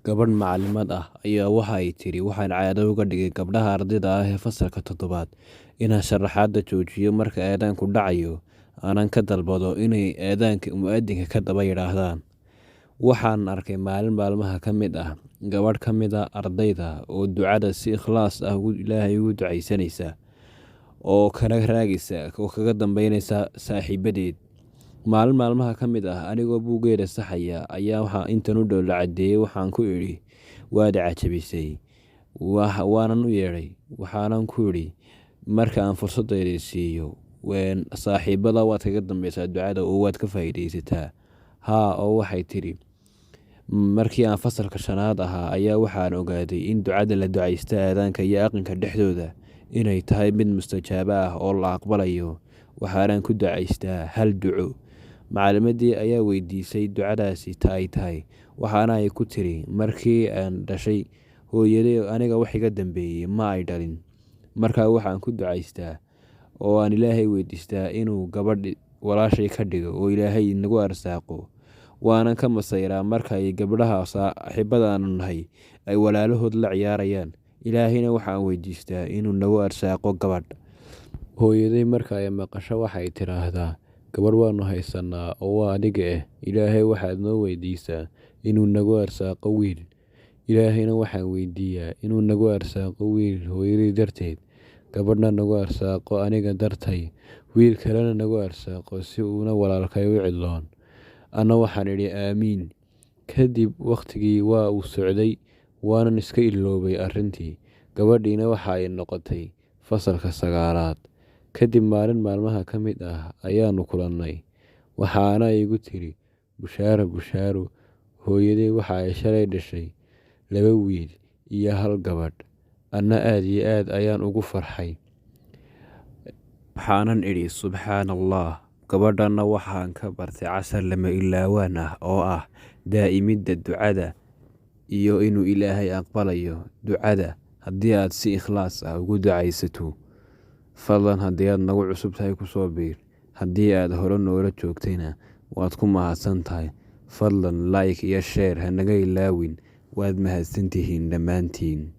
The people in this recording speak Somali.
Gabadh macallimad ah ayaa waxa ay tiri waxaan caado uga dhigay gabdhaha ardayda ah ee fasalka toddobaad inaan sharaxaadda joojiyo marka eedaanku dhacayo aanan ka dalbado inay eedaanka mu'aadinka ka daba yidhaahdaan. Waxaan arkay maalin maalmaha ka mid ah gabadh ka mid ah ardayda oo ducada si ikhlaas ah Ilaahay ugu ducaysanaysa oo kana raagaysa oo kaga dambeynaysa saaxiibadeed. Maalin maalmaha ka mid ah anigoo buuggeeda saxaya ayaa waxaa intan u dhow la caddeeyay waxaan ku idhi waad cajabisay. Waanan u yeedhay waxaanan ku idhi marka aan fursaddeeda siiyo saaxiibada waad kaga dambeysaa ducada oo waad ka faa'iidaysataa. Haa oo waxay tidhi markii aan fasalka shanaad ahaa ayaa waxaan ogaaday in ducada la ducaysta aadaanka iyo aqalka dhexdooda inay tahay mid mustajaabo ah oo la aqbalayo. Waxaanan ku ducaystaa hal duco. Macallimadii ayaa weydiisay ducadaasi ay tahay waxaana ay ku tiri markii aan dhashay hooyaday aniga wax iga dambeeyay ma ay dhalin. Markaa waxaan ku ducaystaa oo aan Ilaahay weydiistaa inuu gabadh walaashay ka dhigo oo Ilaahay nagu arsaaqo. Waanan ka masayraa marka ay gabdhaha saaxiibada aanu nahay ay walaalahood la ciyaarayaan. Ilaahayna waxaan weydiistaa inuu nagu arsaaqo gabadh. Hooyaday marka ay maqasho waxay tiraahdaa gabadh waanu haysanaa oo waa adiga Ilaahay waxaad noo weydiisaa inuu nagu arsaaqo wiil. Ilaahayna waxaan weydiiyaa inuu nagu arsaaqo wiil hooyaday darteed, gabadhna nagu arsaaqo aniga dartay, wiil kalena nagu arsaaqo si uuna walaalkay u cidloon. Anna waxaan idhi aamiin. Kadib waqtigii waa uu socday waanan iska iloobay arrintii. Gabadhiina waxa ay noqotay fasalka sagaalaad. Kadib maalin maalmaha ka mid ah ayaanu kulannay. Waxaana igu tiri bushaaro bushaaro hooyaday waxa ay shalay dhashay 2 wiil iyo 1 gabadh. Anna aad iyo aad ayaan ugu farxay. Waxaanan idhi subxaanallah. Gabadhanna waxaan ka bartay casar lama ilaawaan ah oo ah daa'imidda ducada iyo inuu Ilaahay aqbalayo ducada haddii aad si ikhlaas ah ugu ducaysato. Fadlan haddii aad nagu cusub tahay ku soo biir. Haddii aad hore noola joogtayna waad ku mahadsan tahay. Fadlan like iyo share ha naga ilaawin. Waad mahadsantihiin dhammaantiin.